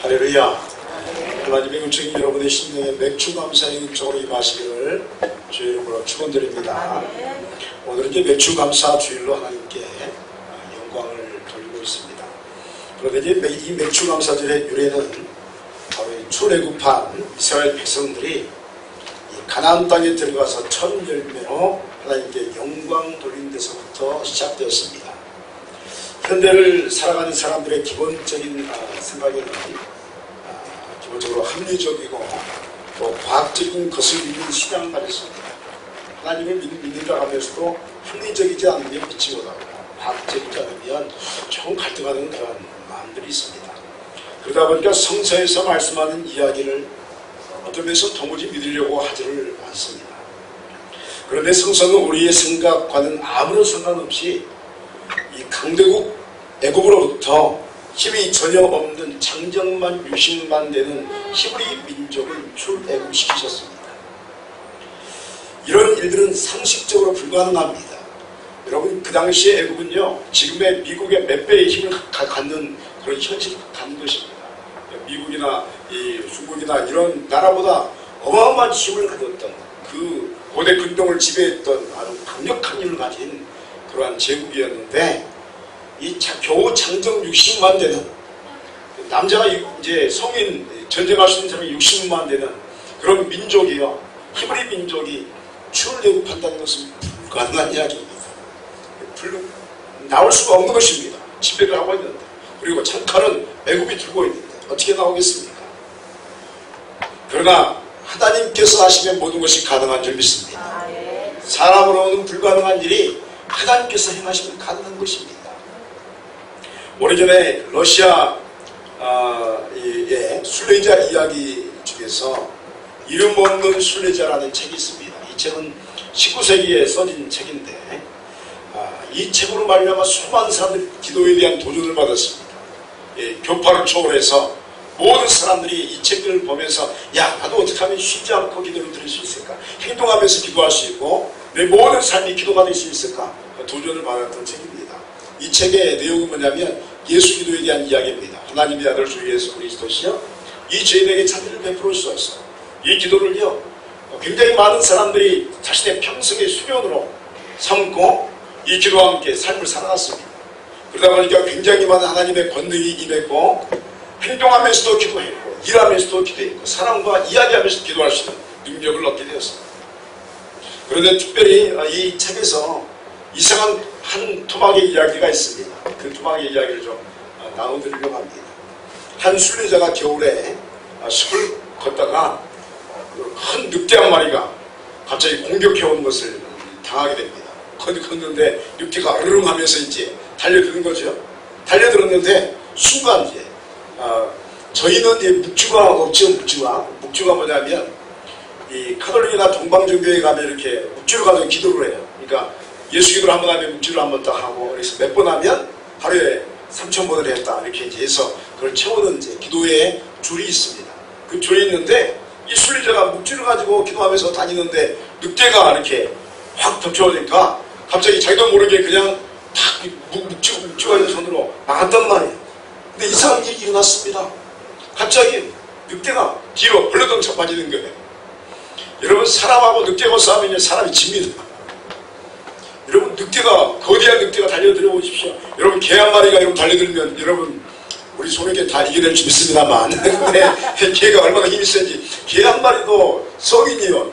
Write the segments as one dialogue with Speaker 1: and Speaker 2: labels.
Speaker 1: 할렐루야. 하나님의 은총이 여러분의 심령에 맥주 감사의 은총으로 임하시기를 주의 이름으로 축원드립니다. 오늘은 이제 맥주 감사 주일로 하나님께 영광을 돌리고 있습니다. 그런데 이제 이 맥주 감사절의 유래는 바로 출애굽한 이스라엘 백성들이 이 가나안 땅에 들어가서 첫 열매로 하나님께 영광 돌리는 데서부터 시작되었습니다. 현대를 살아가는 사람들의 기본적인 생각에는 기본적으로 합리적이고 또 과학적인 것을 믿는 신앙을 가졌습니다. 하나님을 믿는다 하면서도 합리적이지 않으면 믿지 못하고 과학적이지 않으면 조금 갈등하는 그런 마음들이 있습니다. 그러다 보니까 성서에서 말씀하는 이야기를 어떤 면에서 도무지 믿으려고 하지를 않습니다. 그런데 성서는 우리의 생각과는 아무런 상관없이 이 강대국 애굽으로부터 힘이 전혀 없는 장정만 60만 되는 히브리 민족을 출애굽시키셨습니다. 이런 일들은 상식적으로 불가능합니다. 여러분, 그 당시에 애굽은요, 지금의 미국의 몇 배의 힘을 갖는 그런 현실을 갖는 것입니다. 미국이나 중국이나 이런 나라보다 어마어마한 힘을 가졌던 그 고대 근동을 지배했던 아주 강력한 힘을 가진 그러한 제국이었는데, 겨우 장정 60만 되는 남자가 이제 성인 전쟁할 수 있는 사람이 60만 되는 그런 민족이요, 히브리 민족이 출애굽한다는 것은 불가능한 이야기입니다. 나올 수가 없는 것입니다. 지배를 하고 있는데, 그리고 창칼은 애굽이 들고 있는데 어떻게 나오겠습니까? 그러나 하나님께서 하시면 모든 것이 가능한 줄 믿습니다. 사람으로는 불가능한 일이 하나님께서 행하시면 가능한 것입니다. 오래전에 러시아의 순례자 이야기 중에서 이름 없는 순례자라는 책이 있습니다. 이 책은 19세기에 써진 책인데, 이 책으로 말미암아 수많은 사람들이 기도에 대한 도전을 받았습니다. 교파를 초월해서 모든 사람들이 이 책을 보면서, 야, 나도 어떻게 하면 쉬지 않고 기도를 드릴 수 있을까? 행동하면서 기도할 수 있고 내 모든 삶이 기도가 될 수 있을까? 도전을 받았던 책입니다. 이 책의 내용은 뭐냐면 예수 기도에 대한 이야기입니다. 하나님의 아들 주 예수 그리스도시여, 이 죄인에게 자비를 베풀어주소서. 이 기도를요, 굉장히 많은 사람들이 자신의 평생의 수련으로 삼고 이 기도와 함께 삶을 살아갔습니다. 그러다 보니까 굉장히 많은 하나님의 권능이 임했고, 행동하면서도 기도했고, 일하면서도 기도했고, 사람과 이야기하면서도 기도할 수 있는 능력을 얻게 되었습니다. 그런데 특별히 이 책에서 이상한 한 토막의 이야기가 있습니다. 그 토막의 이야기를 좀 나눠드리려고 합니다. 한 순례자가 겨울에 숲을 걷다가 큰 늑대 한 마리가 갑자기 공격해오는 것을 당하게 됩니다. 걷는데 늑대가 으르릉 하면서 이제 달려드는 거죠. 달려들었는데 순간 이제 저희는 이제 묵주가 없죠. 묵주가 뭐냐면 이 카톨릭이나 동방종교에 가면 이렇게 묵주를 가서 기도를 해요. 그러니까 예수 기도를 한 번 하면 묵주를 한 번 딱 하고, 그래서 몇 번 하면 하루에 3,000번을 했다 이렇게 이제 해서 그걸 채우는 이제 기도의 줄이 있습니다. 그 줄이 있는데 이 순례자가 묵주를 가지고 기도하면서 다니는데 늑대가 이렇게 확 덮쳐오니까 갑자기 자기도 모르게 그냥 탁 묵주가 있는 손으로 막았단 말이에요. 근데 이상한 일이 일어났습니다. 갑자기 늑대가 뒤로 벌러덩 자빠지는 거예요. 여러분, 사람하고 늑대하고 싸우면 사람이 집니다. 여러분, 거대한 늑대가 달려들어 보십시오. 여러분, 개 한 마리가 여러분 달려들면 여러분 우리 손에게 다 이겨낼 줄 믿습니다만, 근데 개가 얼마나 힘이 세지, 개 한 마리도 성인이요,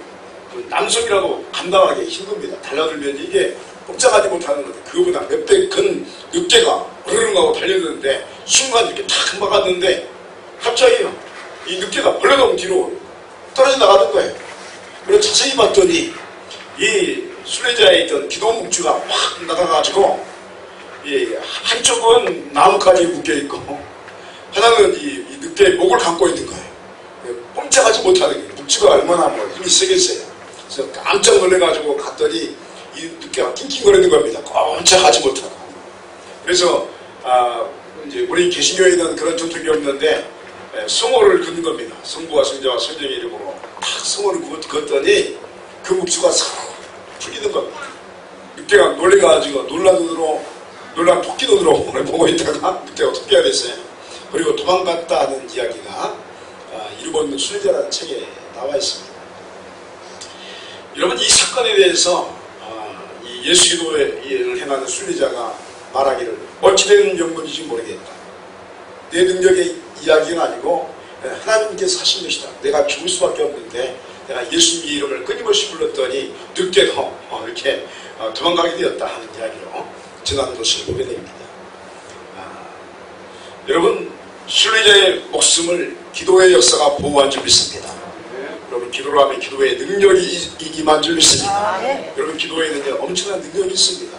Speaker 1: 남성이라도 감당하기 힘듭니다. 달려들면 이게 꼼짝하지 못하는 건데, 그거보다 몇 배 큰 늑대가 으르릉 하고 달려드는데 순간 이렇게 탁 막았는데 갑자기 이 늑대가 벌러덩 뒤로 떨어져 나가는 거예요. 그래서 자세히 봤더니 이 순례자에 있던 기도 묵주가 확 나가가지고, 한쪽은 나뭇가지에 묶여있고 하나는 이 늑대의 목을 감고 있는 거예요. 꼼짝하지 못하는 거예요. 묵주가 얼마나 힘이 세겠어요. 그래서 깜짝 놀래가지고 갔더니 이 늑대가 낑낑거리는 겁니다. 꼼짝하지 못하고. 그래서 이제 우리 개신교에는 그런 전통이 없는데 성호를 긋는 겁니다. 성부와 성자와 성령의 이름으로 탁 성호를 긋더니 그 묵주가 풀리는 겁니다. 늑대가 놀래가지고 놀란 토끼 눈으로 보고 있다가 늑대가 토끼가 됐어요. 그리고 도망갔다 하는 이야기가 이루어있는 순례자라는 책에 나와 있습니다. 여러분, 이 사건에 대해서 이 예수기도를 행하는 순례자가 말하기를 어찌된 영문인지 모르겠다. 내 능력의 이야기가 아니고 하나님께서 하신 것이다. 내가 죽을 수밖에 없는데 내가 예수님의 이름을 끊임없이 불렀더니 늦게도 이렇게 도망가게 되었다 하는 이야기로 전하는 것을 보게 됩니다. 여러분, 순례자의 목숨을 기도의 역사가 보호한 줄 믿습니다. 여러분, 기도로 하면 기도의 능력이 임한 줄 믿습니다. 여러분, 기도에는 엄청난 능력이 있습니다.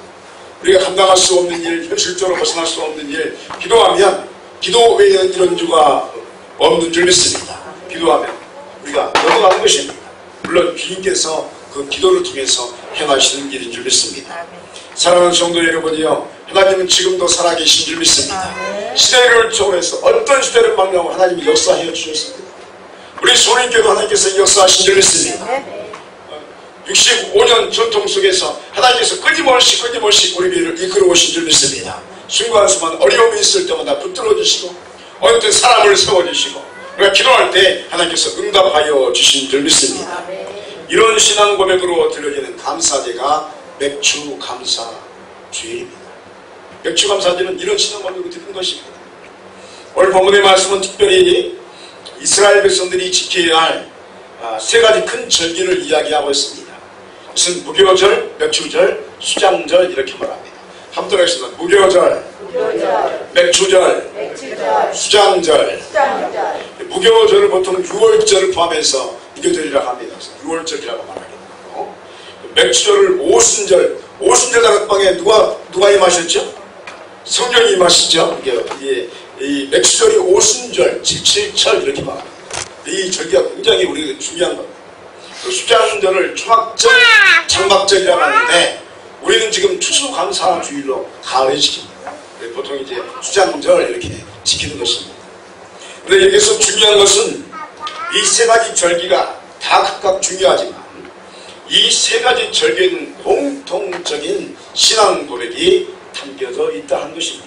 Speaker 1: 우리가 감당할 수 없는 일, 현실적으로 벗어날 수 없는 일, 기도하면 기도 외에는 이런 주가 없는 줄 믿습니다. 기도하면 우리가 얻어가는 것입니다. 물론 주님께서 그 기도를 통해서 행하시는 일인 줄 믿습니다. 사랑하는 성도 여러분이요, 하나님은 지금도 살아계신 줄 믿습니다. 시대를 초월해서 어떤 시대를 막론하고 하나님이 역사하여 주셨습니다. 우리 소님께도 하나님께서 역사하신 줄 믿습니다. 65년 전통 속에서 하나님께서 끊임없이 우리를 이끌어 오신 줄 믿습니다. 순간순간 어려움이 있을 때마다 붙들어 주시고 어떤 사람을 세워주시고 우리가 기도할 때 하나님께서 응답하여 주신 줄 믿습니다. 이런 신앙 고백으로 드려지는 감사제가 맥주 감사 주일입니다. 맥주 감사제는 이런 신앙 고백으로 드리는 것입니다. 오늘 본문의 말씀은 특별히 이스라엘 백성들이 지켜야 할 세 가지 큰 절기를 이야기하고 있습니다. 무슨 무교절, 맥주절, 수장절 이렇게 말합니다. 한번 하겠습니다. 무교절, 맥주절, 수장절. 무교절을 보통 6월절을 포함해서 무교절이라고 합니다. 6월절이라고 말하겠고, 맥주절을 오순절 다락방에 누가 임하셨죠? 성령이 임하시죠. 이 맥주절이 오순절, 칠칠 이렇게 말합니다. 이 절기가 굉장히 우리에게 중요한 겁니다. 그 수장절을 초막절, 장막절이라고 하는데 우리는 지금 추수감사주일로 가을에 지킵니다. 보통 이제 수장절 이렇게 지키는 것입니다. 그런데 여기서 중요한 것은 이 세 가지 절기가 다 각각 중요하지만 이 세 가지 절기에는 공통적인 신앙 고백이 담겨져 있다 하는 것입니다.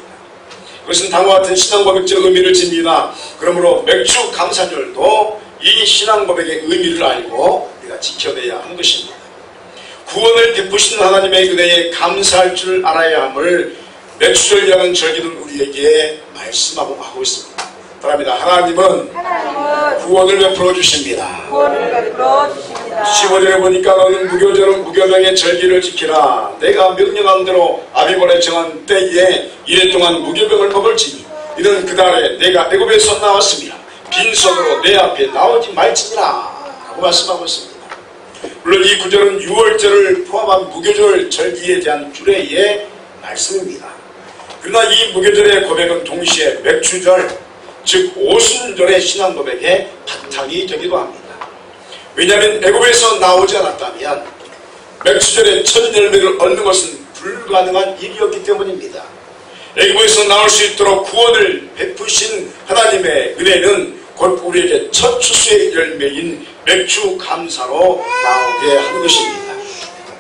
Speaker 1: 그것은 다음과 같은 신앙 고백적 의미를 집니다. 그러므로 맥주 감사절도 이 신앙 고백의 의미를 알고 우리가 지켜내야 하는 것입니다. 구원을 베푸신 하나님의 은혜에 감사할 줄 알아야 함을 맥주절이라는 절기는 우리에게 말씀하고 하고 있습니다. 바랍니다. 하나님은 구원을 베풀어 주십니다. 15절에 보니까 너는 무교절은 무교명의 절기를 지키라. 내가 명령한 대로 아비벌에 정한 때에 이래 동안 무교병을 먹을지니 이는 그 달에 내가 애굽에서 나왔습니다. 빈손으로 내 앞에 나오지 말지니라 라고 말씀하고 있습니다. 물론 이 구절은 6월절을 포함한 무교절 절기에 대한 규례의 말씀입니다. 그러나 이 무교절의 고백은 동시에 맥주절, 즉 오순절의 신앙 고백의 바탕이 되기도 합니다. 왜냐하면 애굽에서 나오지 않았다면 맥주절의 첫 열매를 얻는 것은 불가능한 일이었기 때문입니다. 애굽에서 나올 수 있도록 구원을 베푸신 하나님의 은혜는 곧 우리에게 첫 추수의 열매인 맥주 감사로 나오게 하는 것입니다.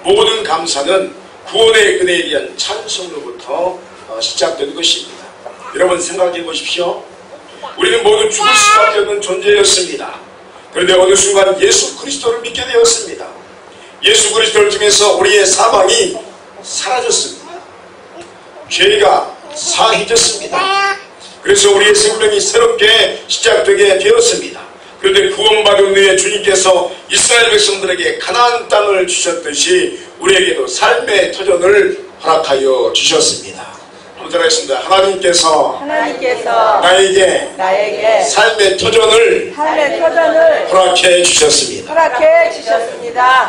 Speaker 1: 모든 감사는 구원의 은혜에 대한 찬송으로부터 시작되는 것입니다. 여러분 생각해 보십시오. 우리는 모두 죽을 수밖에 없는 존재였습니다. 그런데 어느 순간 예수 그리스도를 믿게 되었습니다. 예수 그리스도를 통해서 우리의 사망이 사라졌습니다. 죄가 사해졌습니다. 그래서 우리의 생명이 새롭게 시작되게 되었습니다. 그런데 구원받은 후에 주님께서 이스라엘 백성들에게 가나안 땅을 주셨듯이 우리에게도 삶의 터전을 허락하여 주셨습니다. 한번 하겠습니다. 하나님께서 나에게 삶의 터전을 허락해 주셨습니다.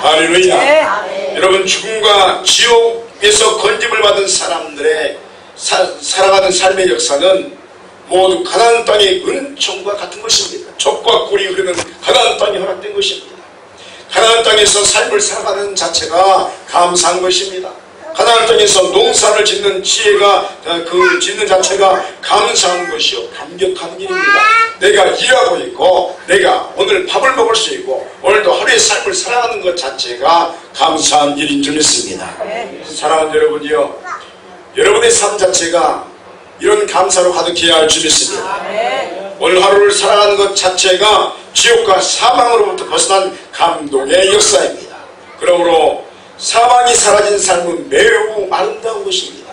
Speaker 1: 할렐루야. 네. 여러분, 죽음과 지옥에서 건짐을 받은 사람들의 살아가는 삶의 역사는 모두 가나안 땅의 은총과 같은 것입니다. 족과 꿀이 흐르는 가나안 땅이 허락된 것입니다. 가나안 땅에서 삶을 살아가는 자체가 감사한 것입니다. 가나안 땅에서 농사를 짓는 지혜가 짓는 자체가 감사한 것이요 감격한 일입니다. 내가 일하고 있고 내가 오늘 밥을 먹을 수 있고 오늘도 하루의 삶을 살아가는 것 자체가 감사한 일인 줄 믿습니다. 사랑하는 여러분이요, 여러분의 삶 자체가 이런 감사로 가득해야 할 줄 믿습니다. 오늘 하루를 살아가는 것 자체가 지옥과 사망으로부터 벗어난 감동의 역사입니다. 그러므로 사망이 사라진 삶은 매우 아름다운 것입니다.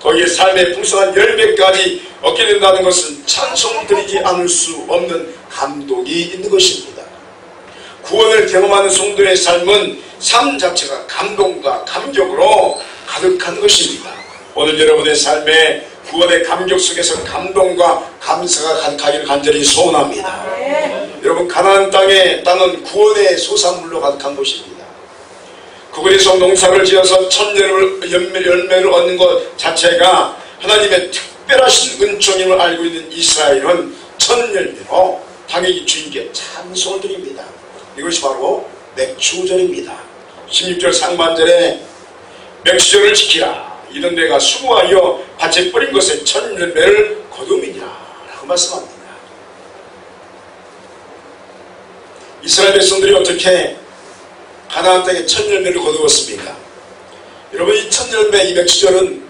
Speaker 1: 거기에 삶의 풍성한 열매까지 얻게 된다는 것은 찬송드리지 않을 수 없는 감동이 있는 것입니다. 구원을 경험하는 성도의 삶은 삶 자체가 감동과 감격으로 가득한 것입니다. 오늘 여러분의 삶에 구원의 감격 속에서 감동과 감사가 가득하기를 간절히 소원합니다. 여러분, 가나안 땅은 구원의 소산물로 가득한 곳입니다. 그곳에서 농사를 지어서 열매를 얻는 것 자체가 하나님의 특별하신 은총임을 알고 있는 이스라엘은 첫열매로 당연히 주님께 찬송을 드립니다. 이것이 바로 맥주절입니다. 16절 상반절에 맥주절을 지키라. 이는 내가 수고하여 밭에 뿌린 것의 첫 열매를 거둠이니라 라고 말씀합니다. 이스라엘 백성들이 어떻게 가나안 땅에 첫 열매를 거두었습니까? 여러분, 이 첫 열매, 이 맥주절은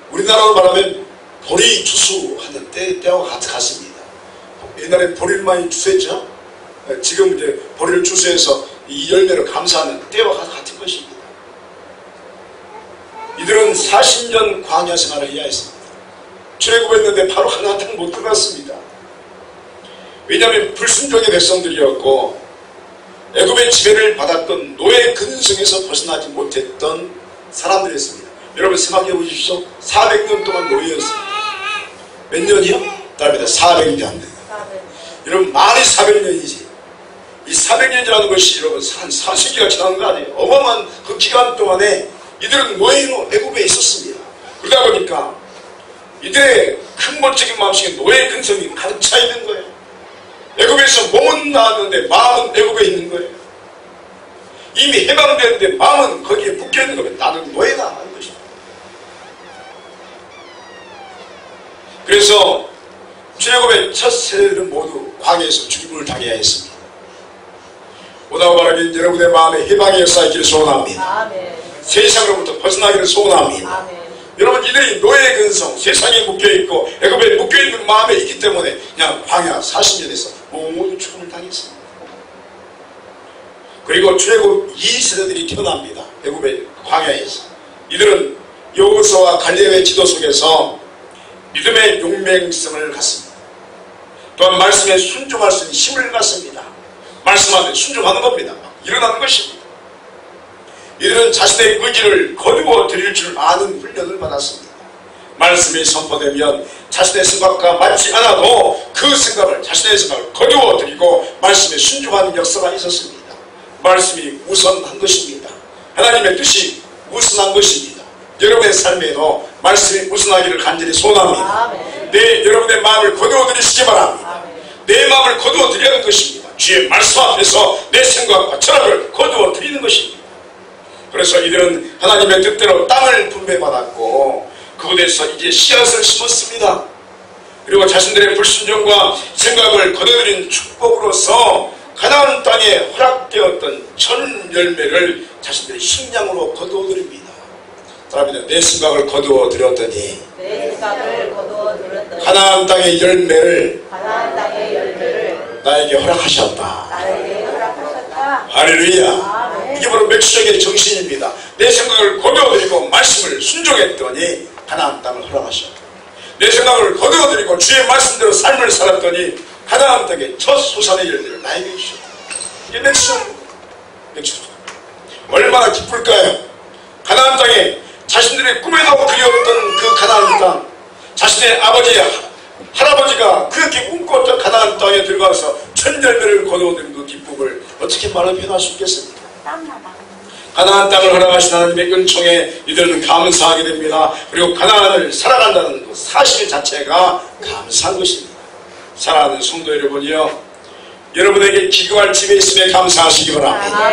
Speaker 1: 우리나라로 말하면 보리 추수하는 때와 같습니다. 옛날에 보리를 많이 추수했죠? 지금 이제 보리를 추수해서 이 열매를 감사하는 때와 같은 것입니다. 이들은 40년 광야 생활을 해야 했습니다. 출애굽했는데 바로 가나안 땅 못 들어갔습니다. 왜냐하면 불순종의 백성들이었고 애굽의 지배를 받았던 노예 근성에서 벗어나지 못했던 사람들이었습니다. 여러분 생각해 보십시오. 400년 동안 노예였습니다. 몇 년이요? 답니다. 400년이 안 돼요. 여러분, 말이 400년이지. 이 400년이라는 것이 여러분 한 40기가 지나는 거 아니에요. 어마어마한 그 기간 동안에 이들은 노예로 애굽에 있었습니다. 그러다 보니까 이들의 근본적인 마음속에 노예 근성이 가득 차 있는 거예요. 애굽에서 몸은 나왔는데 마음은 애굽에 있는 거예요. 이미 해방되는데 마음은 거기에 묶여 있는 거면 나는 노예다 하는 것입니다. 그래서 출애굽의 첫 세대들은 모두 광야에서 죽임을 당해야 했습니다. 오다고 말하면 여러분의 마음에 해방의 역사 있기를 소원합니다. 아멘. 세상으로부터 벗어나기를 소원합니다. 아멘. 여러분, 이들이 노예 근성, 세상에 묶여있고 애굽에 묶여있는 마음에 있기 때문에 그냥 광야 40년에서 모두 죽음을 당했습니다. 그리고 출애굽 2세대들이 태어납니다. 애굽의 광야에서. 이들은 여호수아와 갈렙의 지도 속에서 믿음의 용맹성을 갖습니다. 또한 말씀에 순종할 수 있는 힘을 갖습니다. 말씀하면 순종하는 겁니다. 일어나는 것입니다. 이들은 자신의 의지를 거두어 드릴 줄 아는 훈련을 받았습니다. 말씀이 선포되면 자신의 생각과 맞지 않아도 그 생각을, 자신의 생각을 거두어 드리고 말씀에 순종하는 역사가 있었습니다. 말씀이 우선한 것입니다. 하나님의 뜻이 우선한 것입니다. 여러분의 삶에도 말씀이 우선하기를 간절히 소원합니다. 여러분의 마음을 거두어 드리시기 바랍니다. 내 마음을 거두어 드리는 것입니다. 주의 말씀 앞에서 내 생각과 철학을 거두어 드리는 것입니다. 그래서 이들은 하나님의 뜻대로 땅을 분배받았고 그곳에서 이제 씨앗을 심었습니다. 그리고 자신들의 불순종과 생각을 거둬들인 축복으로서 가나안 땅에 허락되었던 첫 열매를 자신들의 식량으로 거두어드립니다. 사람들은 내 생각을 거두어드렸더니 가나안 땅의 열매를 나에게 허락하셨다. 할렐루야. 이게 바로 맥주적인 정신입니다. 내 생각을 거두어드리고 말씀을 순종했더니 가나안 땅을 허락하셨다. 내 생각을 거두어드리고 주의 말씀대로 삶을 살았더니 가나안 땅의 첫 소산의 열매를 나에게 주셨다. 이게 맥주. 얼마나 기쁠까요? 가나안 땅에 자신들의 꿈에도 그리웠던 그 가나안 땅, 자신의 아버지, 할아버지가 그렇게 꿈꿨던 가나안 땅에 들어가서 첫 열매를 거두어들인 그 기쁨을 어떻게 말로 표현할 수 있겠습니까? 가나안 땅을 허락하신 하나님의 은총에 이들은 감사하게 됩니다. 그리고 가나안을 살아간다는 그 사실 자체가 감사한 것입니다. 사랑하는 성도 여러분이요, 여러분에게 기거할 집에 있음에 감사하시기 바랍니다.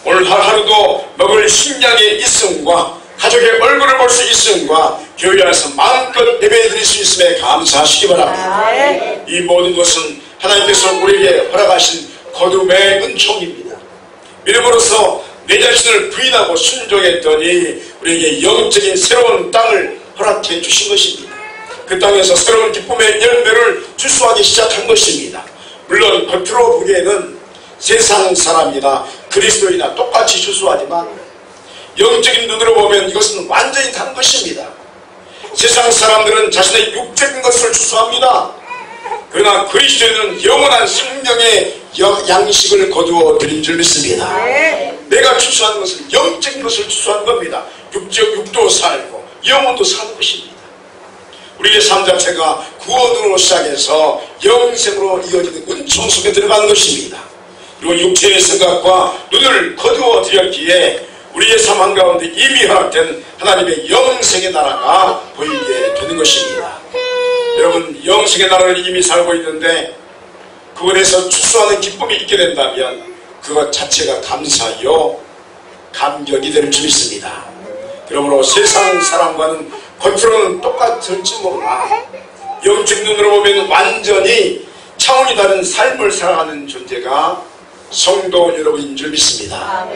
Speaker 1: 오늘 하루도 먹을 식량의 있음과 가족의 얼굴을 볼 수 있음과 교회 안에서 마음껏 예배드릴 수 있음에 감사하시기 바랍니다. 이 모든 것은 하나님께서 우리에게 허락하신 거듭의 은총입니다. 믿음으로써 내 자신을 부인하고 순종했더니 우리에게 영적인 새로운 땅을 허락해 주신 것입니다. 그 땅에서 새로운 기쁨의 열매를 주수하기 시작한 것입니다. 물론 겉으로 보기에는 세상 사람이나 그리스도인이나 똑같이 주수하지만 영적인 눈으로 보면 이것은 완전히 다른 것입니다. 세상 사람들은 자신의 육적인 것을 주수합니다. 그러나 그리스도인은 영원한 생명의 양식을 거두어 드린 줄 믿습니다. 내가 주수하는 것은 영적인 것을 주수하는 겁니다. 육도 살고 영혼도 사는 것입니다. 우리의 삶 자체가 구원으로 시작해서 영생으로 이어지는 은총 속에 들어가는 것입니다. 그리고 육체의 생각과 눈을 거두어 드렸기에 우리의 삶 한가운데 이미 허락된 하나님의 영생의 나라가 보이게 되는 것입니다. 여러분, 영생의 나라를 이미 살고 있는데 그것에서 추수하는 기쁨이 있게 된다면 그것 자체가 감사요 감격이 될 줄 믿습니다. 그러므로 세상 사람과는 겉으로는 똑같을지 몰라 영적 눈으로 보면 완전히 차원이 다른 삶을 살아가는 존재가 성도 여러분인 줄 믿습니다.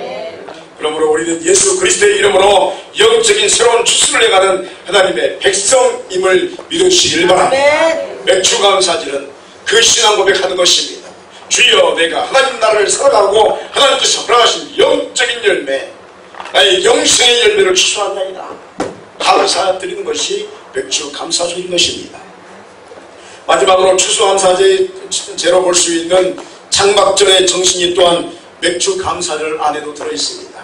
Speaker 1: 그러므로 우리는 예수 그리스도의 이름으로 영적인 새로운 추수를 해가는 하나님의 백성임을 믿으시길 바랍니다. 맥주감사절은 그 신앙 고백하는 것입니다. 주여, 내가 하나님 나라를 살아가고 하나님께서 허락하신 영적인 열매, 나의 영생의 열매를 추수한다이다. 감사드리는 것이 맥주감사절인 것입니다. 마지막으로 추수감사제로 볼 수 있는 장막절의 정신이 또한 맥주감사절 안에도 들어있습니다.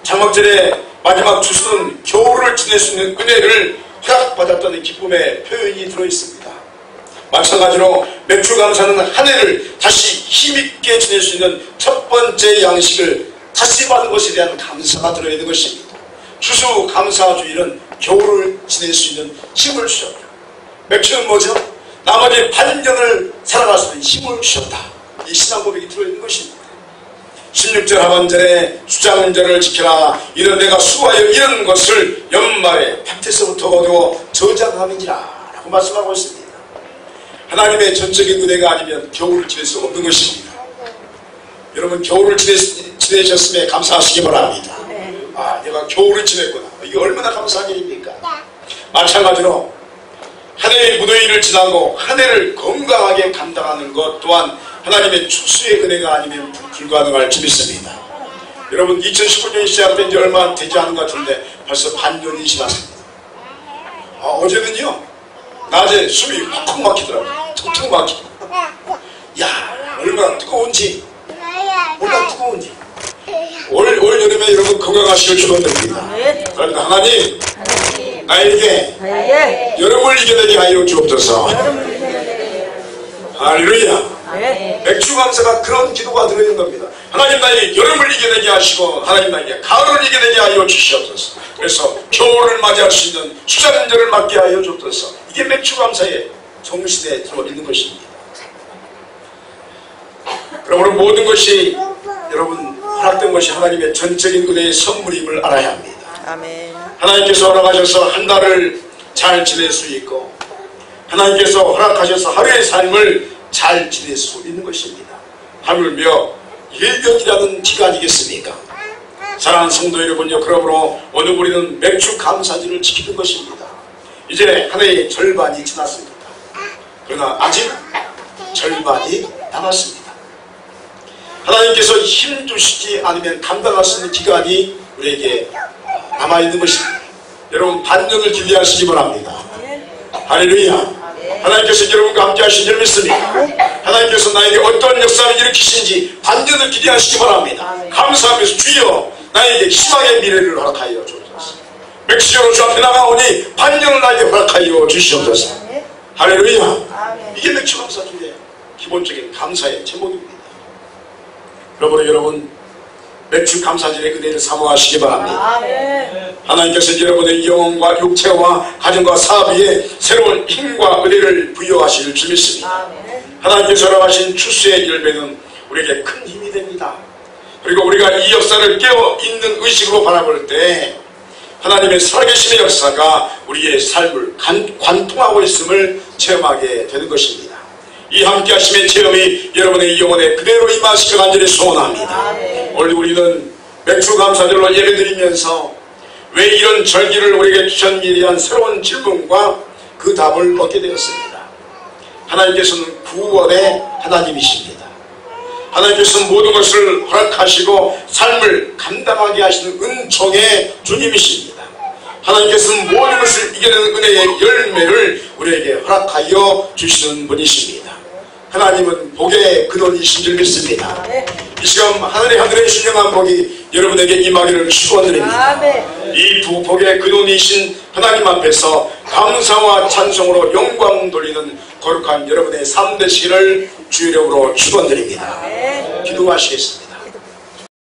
Speaker 1: 장막절의 마지막 추수는 겨울을 지낼 수 있는 은혜를 허락받았다는 기쁨의 표현이 들어있습니다. 마찬가지로 맥주감사는 한 해를 다시 힘있게 지낼 수 있는 첫 번째 양식을 다시 받은 것에 대한 감사가 들어있는 것입니다. 추수감사주일은 겨울을 지낼 수 있는 힘을 주셨다. 맥주는 뭐죠? 나머지 반년을 살아갈 수 있는 힘을 주셨다. 이 신앙 고백이 들어있는 것입니다. 16절 하반절에 수장절을 지켜라. 이는 내가 수고하여 이런 것을 연말에 밭에서부터 거두어 저장함이니라 라고 말씀하고 있습니다. 하나님의 전적인 은혜가 아니면 겨울을 지낼 수 없는 것입니다. 여러분, 겨울을 지내셨음에 감사하시기 바랍니다. 내가 겨울을 지냈구나. 이게 얼마나 감사한 일입니까? 마찬가지로 한 해의 무더위를 지나고 한 해를 건강하게 감당하는 것 또한 하나님의 추수의 은혜가 아니면 불가능할 줄 믿습니다. 여러분, 2019년이 시작된 지 얼마 되지 않은 것 같은데 벌써 반년이 지났습니다. 어제는요, 낮에 숨이 훅훅 막히더라고요. 툭툭 막히고. 야, 얼마나 뜨거운지. 얼마나 뜨거운지. 올 여름에 여러분 건강하시길 축원드립니다. 그러니까 하나님, 나에게 여름을 이겨내게 하여 주옵소서. 할렐루야. 맥주감사가 그런 기도가 들어있는 겁니다. 하나님, 나에게 여름을 이겨내게 하시고 하나님, 나에게 가을을 이겨내게 하여 주시옵소서. 그래서 겨울을 맞이할 수 있는 수장절을 맞게 하여 주옵소서. 이게 맥주감사의 정신에 들어있는 것입니다. 그러므로 모든 것이 여러분 허락된 것이 하나님의 전적인 은혜의 선물임을 알아야 합니다.
Speaker 2: 아멘.
Speaker 1: 하나님께서 허락하셔서 한 달을 잘 지낼 수 있고 하나님께서 허락하셔서 하루의 삶을 잘 지낼 수 있는 것입니다. 하물며 1년이라는 기간이겠습니까? 사랑하는 성도 여러분요, 그러므로 오늘 우리는 맥주 감사절을 지키는 것입니다. 이제 한 해의 절반이 지났습니다. 그러나 아직 절반이 남았습니다. 하나님께서 힘 주시지 않으면 감당할 수 있는 기간이 우리에게 남아있는 것입니다. 여러분, 반년을 기대하시기 바랍니다. 할렐루야. 하나님께서 여러분과 함께 하신 줄 믿습니다. 하나님께서 나에게 어떤 역사를 일으키신지 반년을 기대하시기 바랍니다. 감사하면서 주여, 나에게 희망의 미래를 허락하여 주옵소서. 맥시오로 주 앞에 나가오니 반년을 나에게 허락하여 주시옵소서. 할렐루야. 이게 맥주 감사주의 기본적인 감사의 제목입니다. 그러므로 여러분, 맥주 감사절의 은혜를 사모하시기 바랍니다. 하나님께서 여러분의 영혼과 육체와 가정과 사업에 새로운 힘과 은혜를 부여하실 줄 믿습니다. 하나님께서 허락하신 추수의 열매는 우리에게 큰 힘이 됩니다. 그리고 우리가 이 역사를 깨어있는 의식으로 바라볼 때 하나님의 살아계심의 역사가 우리의 삶을 관통하고 있음을 체험하게 되는 것입니다. 이 함께하심의 체험이 여러분의 영혼에 그대로 임하시길 간절히 소원합니다. 오늘 우리는 맥주 감사절로 예배드리면서 왜 이런 절기를 우리에게 주셨는지에 대한 새로운 질문과 그 답을 얻게 되었습니다. 하나님께서는 구원의 하나님이십니다. 하나님께서는 모든 것을 허락하시고 삶을 감당하게 하시는 은총의 주님이십니다. 하나님께서는 모든 것을 이겨내는 은혜의 열매를 우리에게 허락하여 주시는 분이십니다. 하나님은 복의 근원이신 줄 믿습니다. 이 시간 하늘의 신령한 복이 여러분에게 임하기를 축원드립니다. 이 복의 근원이신 하나님 앞에서 감사와 찬송으로 영광 돌리는 거룩한 여러분의 삶 되시기를 주의 이름으로 축원드립니다. 기도하시겠습니다.